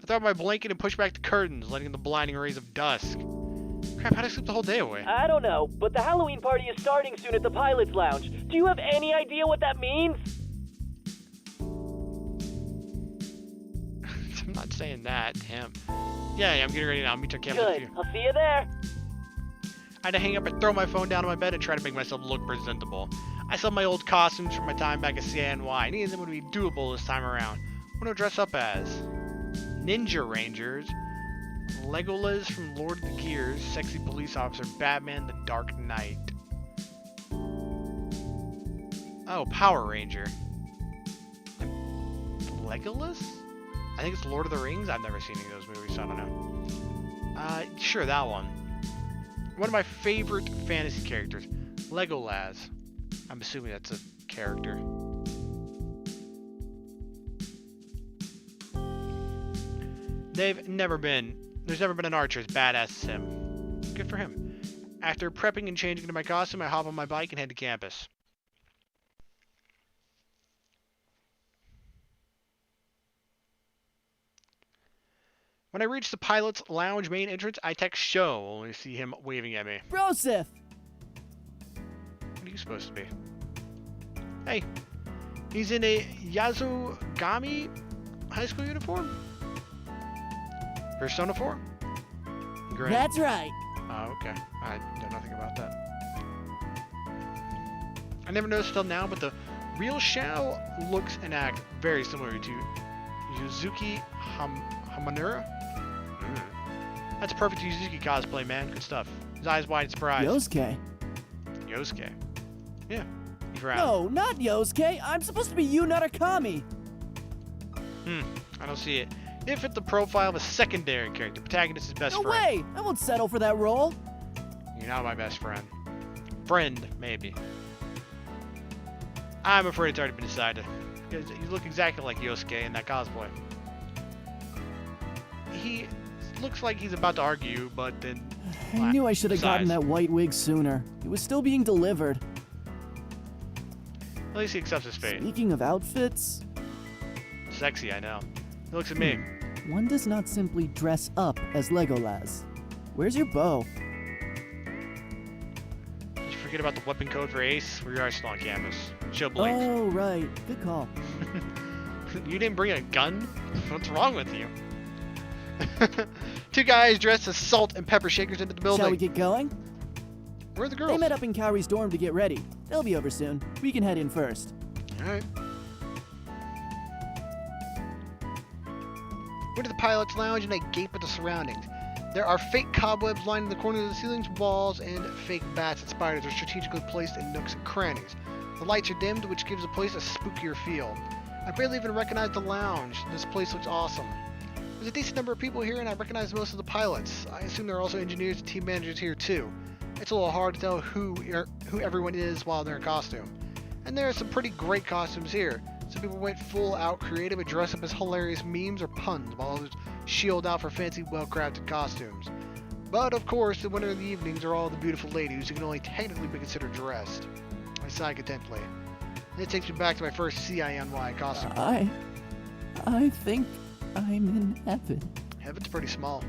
I throw out my blanket and push back the curtains, letting in the blinding rays of dusk. Crap, how'd I sleep the whole day away? I don't know, but the Halloween party is starting soon at the Pilot's Lounge. Do you have any idea what that means? I'm not saying that, damn. Yeah, I'm getting ready now. I'll meet you on campus. Good, I'll see you there. I had to hang up and throw my phone down on my bed and try to make myself look presentable. I still have my old costumes from my time back at CNY. Any of them would be doable this time around. What do I dress up as? Ninja Rangers, Legolas from Lord of the Gears, Sexy Police Officer, Batman, The Dark Knight. Oh, Power Ranger. Legolas? I think it's Lord of the Rings. I've never seen any of those movies, so I don't know. Sure, that one. One of my favorite fantasy characters, Legolas. I'm assuming that's a character. There's never been an archer as badass as him. Good for him. After prepping and changing into my costume, I hop on my bike and head to campus. When I reach the Pilot's Lounge main entrance, I text Sho, only to see him waving at me. Joseph! What are you supposed to be? Hey, he's in a Yazugami high school uniform? Persona 4? Great. That's right. Oh, okay. I know nothing about that. I never noticed until now, but the real Shao looks and acts very similar to Yuzuki Hamanura. That's a perfect Yuzuki cosplay, man. Good stuff. His eyes wide in surprise. Yosuke. Yosuke. Yeah. He frowned. No, not Yosuke. I'm supposed to be Yu Narakami. I don't see it. It fit the profile of a secondary character. Protagonist is best No friend. way! I won't settle for that role. You're not my best friend. Friend, maybe. I'm afraid it's already been decided. You look exactly like Yosuke in that cosplay. He looks like he's about to argue, but then... I knew I should have gotten Besides, that white wig sooner. It was still being delivered. At least he accepts his fate. Speaking of outfits, Sexy, I know. He looks at me. one does not simply dress up as Legolas. Where's your bow? Did you forget about the weapon code for Ace? We are still on campus. Show blinked. Oh, right. Good call. You didn't bring a gun? What's wrong with you? Two guys dressed as salt and pepper shakers into the building. Shall we get going? Where are the girls? They met up in Kaori's dorm to get ready. They'll be over soon. We can head in first. Alright. We're to the pilot's lounge and I gape at the surroundings. There are fake cobwebs lining the corners of the ceilings, walls, and fake bats and spiders are strategically placed in nooks and crannies. The lights are dimmed, which gives the place a spookier feel. I barely even recognize the lounge. This place looks awesome. There's a decent number of people here and I recognize most of the pilots. I assume there are also engineers and team managers here too. It's a little hard to tell who everyone is while they're in costume. And there are some pretty great costumes here. Some people went full out creative and dressed up as hilarious memes or puns, while others shield out for fancy, well-crafted costumes. But of course, the winner of the evenings are all the beautiful ladies who can only technically be considered dressed. I sigh contentedly. And it takes me back to my first CINY costume. I think I'm in heaven. Heaven's pretty small.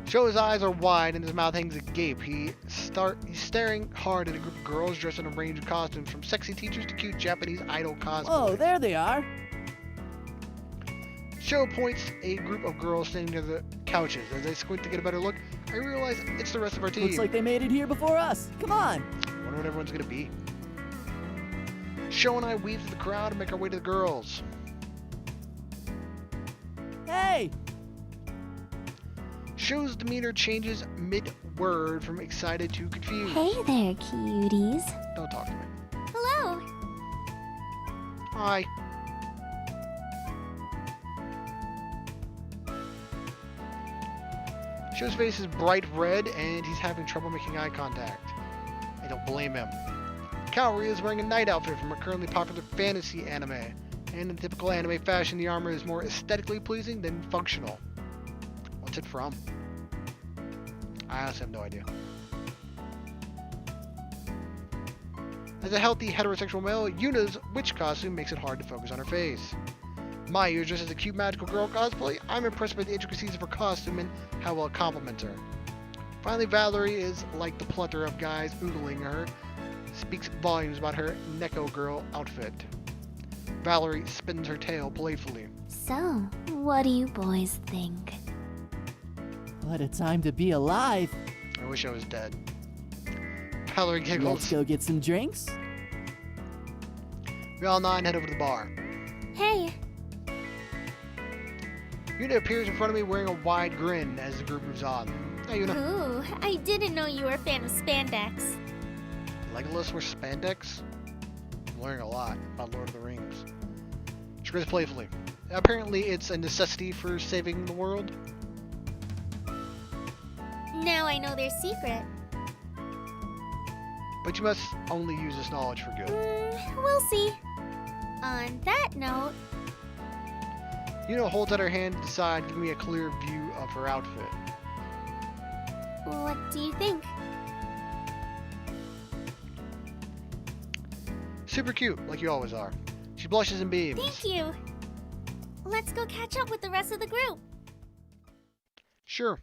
Sho's eyes are wide and his mouth hangs agape. He's staring hard at a group of girls dressed in a range of costumes, from sexy teachers to cute Japanese idol cosplay. Oh, there they are. Sho points a group of girls standing near the couches. As I squint to get a better look, I realize it's the rest of our team. Looks like they made it here before us. Come on. I wonder what everyone's gonna be. Sho and I weave through the crowd and make our way to the girls. Hey! Sho's demeanor changes mid-word from excited to confused. Hey there, cuties. Don't talk to me. Hello. Hi. Sho's face is bright red and he's having trouble making eye contact. I don't blame him. Kaori is wearing a night outfit from a currently popular fantasy anime. And in typical anime fashion, the armor is more aesthetically pleasing than functional. What's it from? I honestly have no idea. As a healthy heterosexual male, Yuna's witch costume makes it hard to focus on her face. Mayu is dressed as a cute magical girl cosplay. I'm impressed by the intricacies of her costume and how well it complements her. Finally, Valerie is like the plethora of guys oogling her, speaks volumes about her Neko girl outfit. Valerie spins her tail playfully. So, what do you boys think? What a time to be alive. I wish I was dead. Valerie giggles. Let's go get some drinks. We all nod and head over to the bar. Hey. Yuna appears in front of me wearing a wide grin as the group moves on. Hey, Yuna. Ooh, I didn't know you were a fan of spandex. Legolas wears spandex? I'm learning a lot about Lord of the Rings. She grins playfully. Apparently it's a necessity for saving the world. Now I know their secret. But you must only use this knowledge for good. We'll see. On that note... Yuna holds out her hand to the side, giving me a clear view of her outfit. What do you think? Super cute, like you always are. She blushes and beams. Thank you. Let's go catch up with the rest of the group. Sure.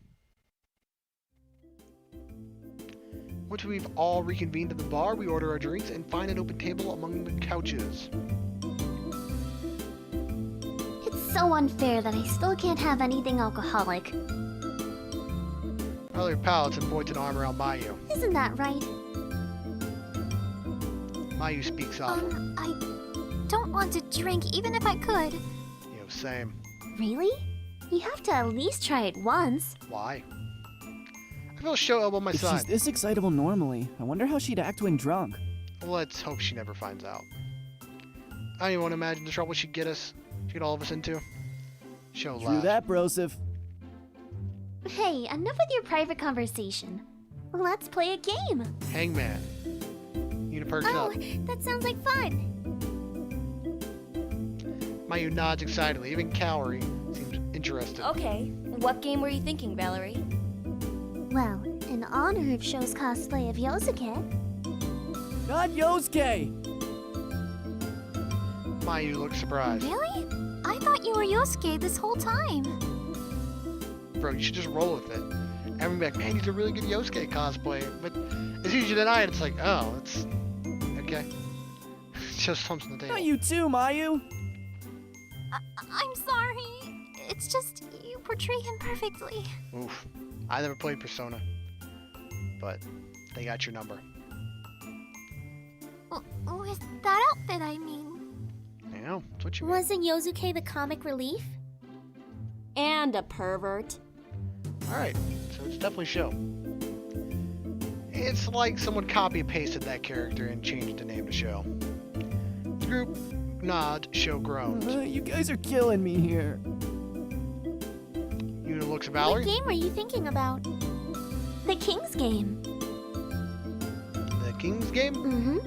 Once we've all reconvened at the bar, we order our drinks and find an open table among the couches. It's so unfair that I still can't have anything alcoholic. Valerie pouts and points an arm around Mayu. Isn't that right? Mayu speaks softly. I don't want to drink even if I could. Same. Really? You have to at least try it once. Why? I feel Sho elbow my If she's side. this excitable normally, I wonder how she'd act when drunk. Let's hope she never finds out. I don't even want to imagine the trouble she'd get all of us into. Sho True laughed. that, Broseph. Hey, enough with your private conversation. Let's play a game. Hangman. Yuna perks up. That sounds like fun. Mayu nods excitedly. Even Kaori seems interested. Okay, what game were you thinking, Valerie? Well, in honor of Sho's cosplay of Yosuke. Not Yosuke! Mayu looks surprised. Really? I thought you were Yosuke this whole time. Bro, you should just roll with it. Everyone be like, man, he's a really good Yosuke cosplay. But as soon as you deny it, it's like, oh, it's okay. Just thumps on the table. Not you too, Mayu! I'm sorry. It's just you portray him perfectly. Oof. I never played Persona. But they got your number. With that outfit, I mean. You know, that's what you mean. Wasn't Yosuke the comic relief? And a pervert. Alright, so it's definitely Sho. It's like someone copy and pasted that character and changed the name to Sho. The group nods, Sho groans. You guys are killing me here. Yuna looks at Valerie. What game were you thinking about? The King's Game. The King's Game? Mm-hmm.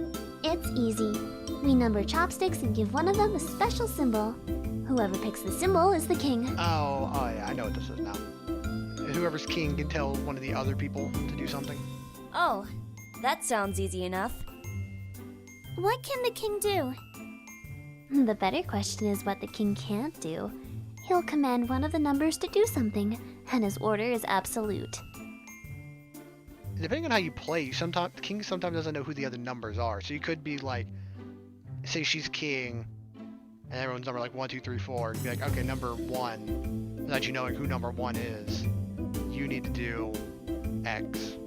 It's easy. We number chopsticks and give one of them a special symbol. Whoever picks the symbol is the king. Oh yeah, I know what this is now. Whoever's king can tell one of the other people to do something. Oh, that sounds easy enough. What can the king do? The better question is what the king can't do. He'll command one of the numbers to do something, and his order is absolute. Depending on how you play, the king sometimes doesn't know who the other numbers are. So you could be like, say she's king, and everyone's number like 1, 2, 3, 4. You'd be like, okay, number 1. Without you knowing who number 1 is, you need to do X.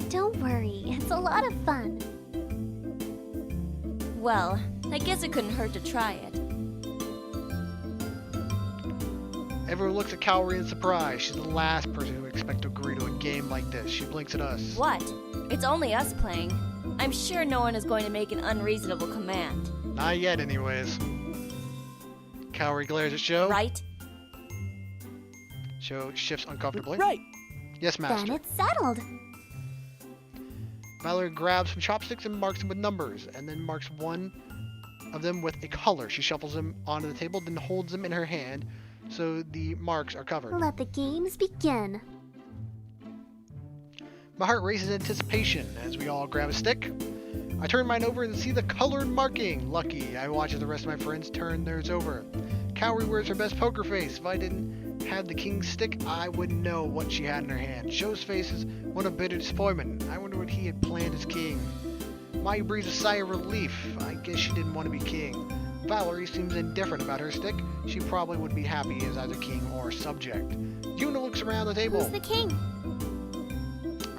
Don't worry, it's a lot of fun. Well, I guess it couldn't hurt to try it. Everyone looks at Kaori in surprise. She's the last person who would expect to agree to a game like this. She blinks at us. What? It's only us playing. I'm sure no one is going to make an unreasonable command. Not yet, anyways. Kaori glares at Sho. Right? Sho shifts uncomfortably. Right! Yes, master. Then it's settled. Valerie grabs some chopsticks and marks them with numbers, and then marks one of them with a color. She shuffles them onto the table, then holds them in her hand, so the marks are covered. Let the games begin. My heart races in anticipation as we all grab a stick. I turn mine over and see the colored marking. Lucky, I watch as the rest of my friends turn theirs over. Kaori wears her best poker face. If I didn't have the king's stick, I wouldn't know what she had in her hand. Sho's face is one of bitter disappointment. I wonder what he had planned as king. Mayu breathes a sigh of relief. I guess she didn't want to be king. Valerie seems indifferent about her stick. She probably would be happy as either king or subject. Yuna looks around the table. Who's the king?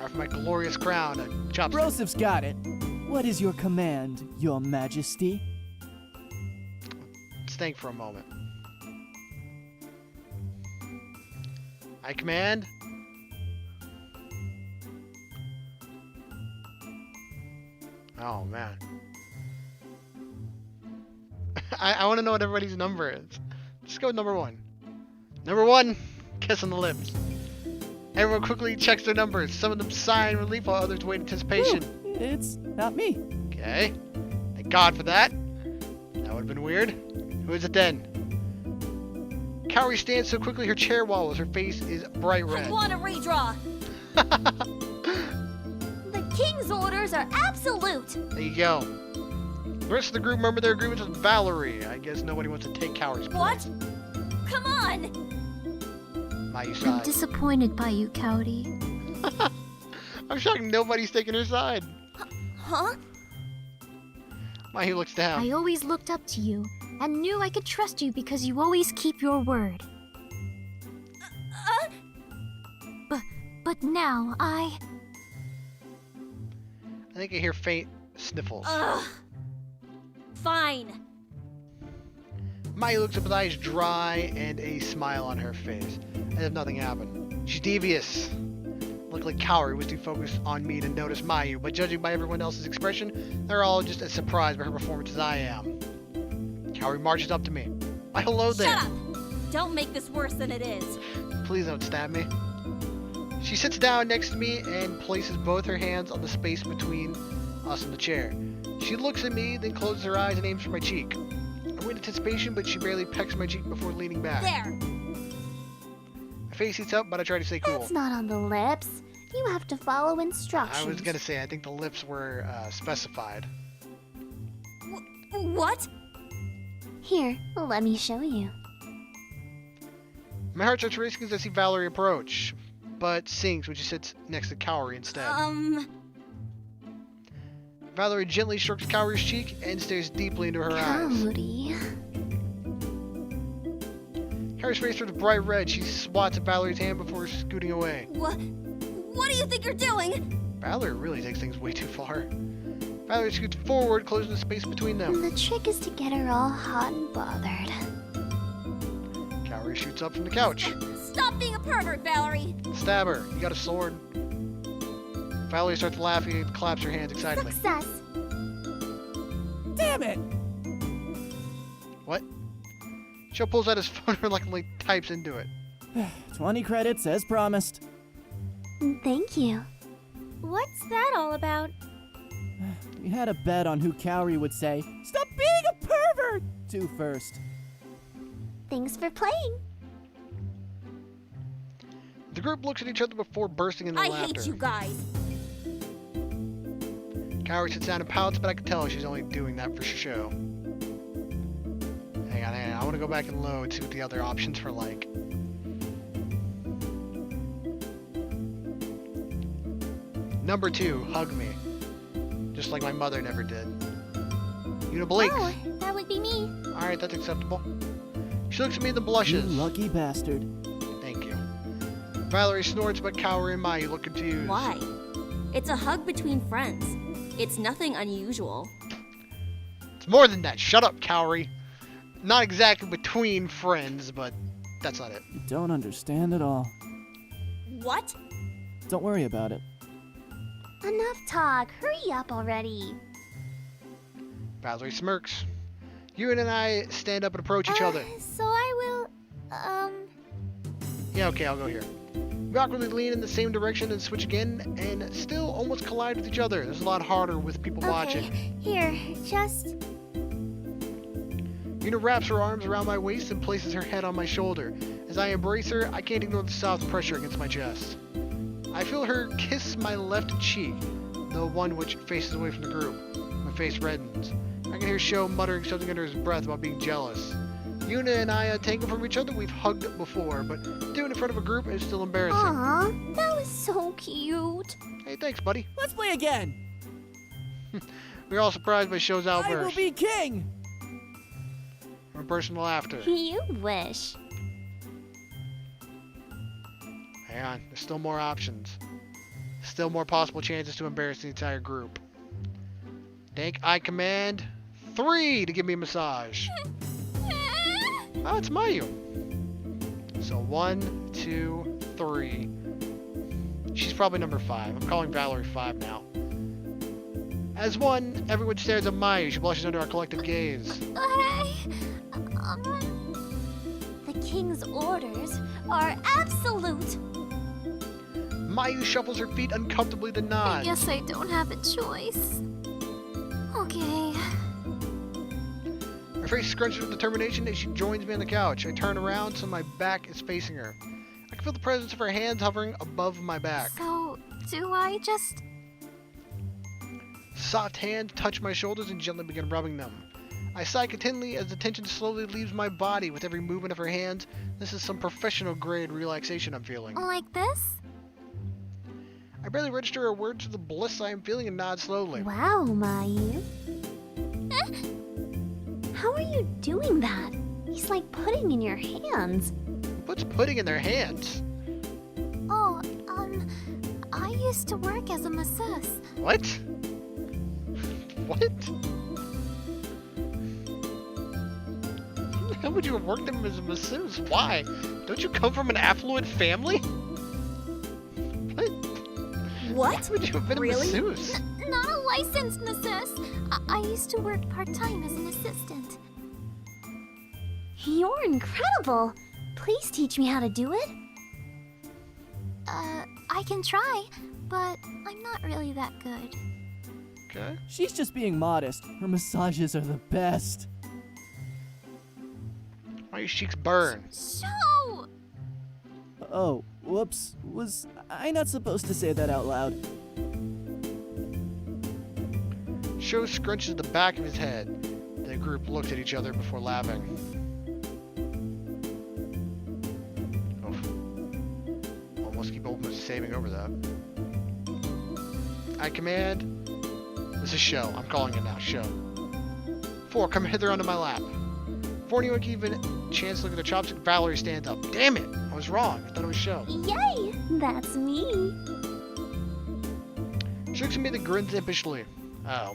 After my glorious crown, a chopstick. Brosep's got it. What is your command, your majesty? Let's think for a moment. I command. Oh man. I want to know what everybody's number is. Just go with number 1. Number 1, kiss on the lips. Everyone quickly checks their numbers. Some of them sigh in relief while others wait in anticipation. Ooh, it's not me. Okay. Thank God for that. That would have been weird. Who is it then? Kaori stands so quickly her chair wobbles. Her face is bright red. I want to redraw. The king's orders are absolute. There you go. The rest of the group murmur their agreements with Valerie. I guess nobody wants to take Kaori's place. What? Come on! Mayu I'm sighs. disappointed by you, Kaori. I'm shocked nobody's taking her side. Huh? Mayu looks down. I always looked up to you and knew I could trust you because you always keep your word. But now think I hear faint sniffles. Ugh. Fine. Mayu looks up with eyes dry and a smile on her face, as if nothing happened. She's devious. Luckily, Kaori was too focused on me to notice Mayu, but judging by everyone else's expression, they're all just as surprised by her performance as I am. Kaori marches up to me. Why, hello there. Shut up! Don't make this worse than it is. Please don't stab me. She sits down next to me and places both her hands on the space between us and the chair. She looks at me, then closes her eyes and aims for my cheek. I wait in anticipation, but she barely pecks my cheek before leaning back. There! My face heats up, but I try to stay cool. That's not on the lips. You have to follow instructions. I was gonna say, I think the lips were specified. What? Here, let me show you. My heart starts racing as I see Valerie approach, but sinks when she sits next to Kaori instead. Valerie gently strokes Kaori's cheek and stares deeply into her eyes. Kaori. Kaori's face turns bright red. She swats at Valerie's hand before scooting away. What do you think you're doing? Valerie really takes things way too far. Valerie scoots forward, closing the space between them. The trick is to get her all hot and bothered. Kaori shoots up from the couch. Stop being a pervert, Valerie! Stab her. You got a sword. Valerie starts laughing and claps her hands excitedly. Success! Damn it! What? Joe pulls out his phone and reluctantly types into it. 20 credits as promised. Thank you. What's that all about? We had a bet on who Kaori would say, "Stop being a pervert!" to first. Thanks for playing. The group looks at each other before bursting into laughter. I hate you guys. Kaori sits down and pouts, but I can tell she's only doing that for show. Hang on. I want to go back and load, see what the other options are like. Number 2, hug me. Just like my mother never did. Una blinks. Oh, that would be me. Alright, that's acceptable. She looks at me and then blushes. You lucky bastard. Thank you. Valerie snorts, but Kaori and Mayu look confused. Why? It's a hug between friends. It's nothing unusual. It's more than that. Shut up, Kaori. Not exactly between friends, but that's not it. You don't understand at all. What? Don't worry about it. Enough talk. Hurry up already. Valerie smirks. Ewan and I stand up and approach each other. So I will, Yeah, okay, I'll go here. We awkwardly lean in the same direction and switch again, and still almost collide with each other. This is a lot harder with people watching. Here, just... Una wraps her arms around my waist and places her head on my shoulder. As I embrace her, I can't ignore the soft pressure against my chest. I feel her kiss my left cheek, the one which faces away from the group. My face reddens. I can hear Sho muttering something under his breath about being jealous. Una and I untangle from each other. We've hugged before, but doing it in front of a group is still embarrassing. Aw, that was so cute. Hey, thanks, buddy. Let's play again! We're all surprised by Sho's I will outburst. be king! Or personal laughter. You wish. Hang on, there's still more options. Still more possible chances to embarrass the entire group. Think I command 3 to give me a massage. Oh, it's Mayu. So 1, 2, 3. She's probably number 5. I'm calling Valerie 5 now. As one, everyone stares at Mayu. She blushes under our collective gaze. The king's orders are absolute. Mayu shuffles her feet uncomfortably to nod. I guess I don't have a choice. Okay. Her face scrunches with determination as she joins me on the couch. I turn around so my back is facing her. I can feel the presence of her hands hovering above my back. So, do I just... Soft hands touch my shoulders and gently begin rubbing them. I sigh contentedly as the tension slowly leaves my body with every movement of her hands. This is some professional grade relaxation I'm feeling. Like this? I barely register a word to the bliss I am feeling and nod slowly. Wow, Mayu. How are you doing that? He's like pudding in your hands. What's pudding in their hands? Oh, I used to work as a masseuse. What? What? How would you have worked him as a masseuse? Why? Don't you come from an affluent family? What? Why What? would you have been a Really? masseuse? Not a licensed masseuse. I used to work part-time as an assistant. You're incredible. Please teach me how to do it. I can try, but I'm not really that good. Okay. She's just being modest. Her massages are the best. Why your cheeks burn? So, Oh, whoops. Was I not supposed to say that out loud? Sho scrunches the back of his head. The group looks at each other before laughing. Oh. Almost keep almost saving over that. I command. This is Sho. I'm calling it now. Sho. 4, come hither onto my lap. Before anyone can even chance to look at the chopstick, Valerie stands up. Damn it! I was wrong. I thought it was Sho. yay! That's me. She looks at me and grins impishly. Oh.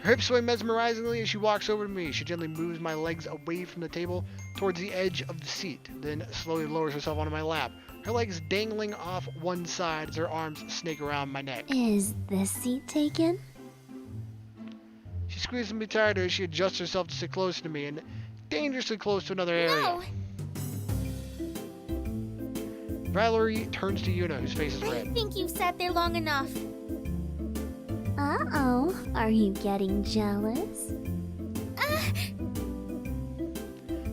Her hips sway mesmerizingly as she walks over to me. She gently moves my legs away from the table towards the edge of the seat, then slowly lowers herself onto my lap. Her legs dangling off one side as her arms snake around my neck. Is this seat taken? She squeezes me tighter as she adjusts herself to sit close to me and dangerously close to another area. No. Valerie turns to Yuna, whose face is I red. think you've sat there long enough. Uh-oh. Are you getting jealous?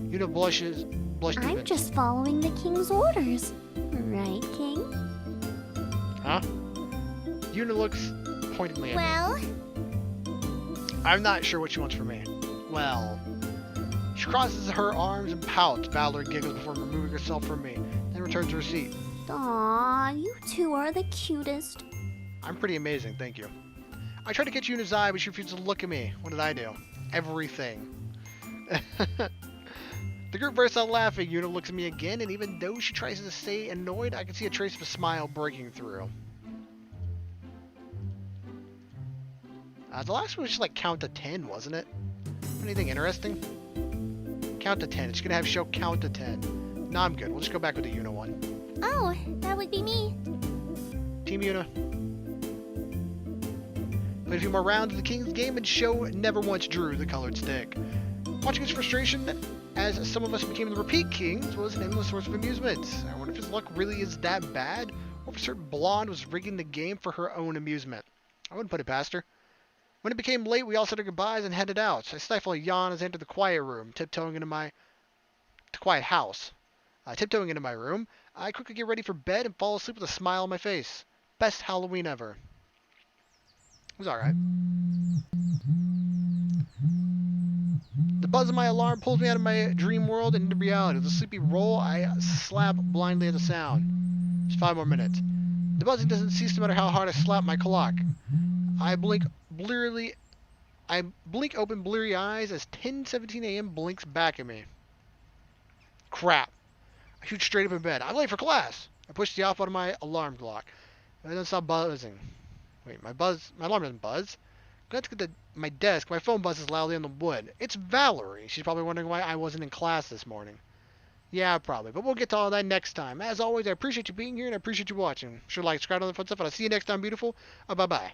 Yuna blushed I'm even. just following the king's orders. Right, king? Huh? Yuna looks pointedly at me. Well, I'm not sure what she wants from me. Well, she crosses her arms and pouts. Valerie giggles before removing herself from me, then returns to her seat. aw, you two are the cutest. I'm pretty amazing, thank you. I tried to catch Yuna's eye, but she refused to look at me. What did I do? Everything. The group bursts out laughing. Yuna looks at me again, and even though she tries to stay annoyed, I can see a trace of a smile breaking through. The last one was just like count to 10, wasn't it? Anything interesting? Count to 10. It's gonna have show count to 10. No, I'm good. We'll just go back with the Yuna one. Oh, that would be me. Team Yuna. Played a few more rounds of the King's game, and Sho never once drew the colored stick. Watching his frustration as some of us became the repeat kings was an endless source of amusement. I wonder if his luck really is that bad, or if a certain blonde was rigging the game for her own amusement. I wouldn't put it past her. When it became late, we all said our goodbyes and headed out. I stifle a yawn as I enter the quiet room, tiptoeing into my room. I quickly get ready for bed and fall asleep with a smile on my face. Best Halloween ever. It was alright. The buzz of my alarm pulls me out of my dream world and into reality. With a sleepy roll, I slap blindly at the sound. Just 5 more minutes. The buzzing doesn't cease no matter how hard I slap my clock. I blink open bleary eyes as 10:17 a.m. blinks back at me. Crap. I shoot straight up in bed. I'm late for class. I push the off button of my alarm clock. It doesn't stop buzzing. Wait, my alarm doesn't buzz. Glad to get to my desk. My phone buzzes loudly on the wood. It's Valerie. She's probably wondering why I wasn't in class this morning. Yeah, probably. But we'll get to all that next time. As always, I appreciate you being here and I appreciate you watching. Sure, like, subscribe, all that fun stuff, and I'll see you next time, beautiful. Bye-bye.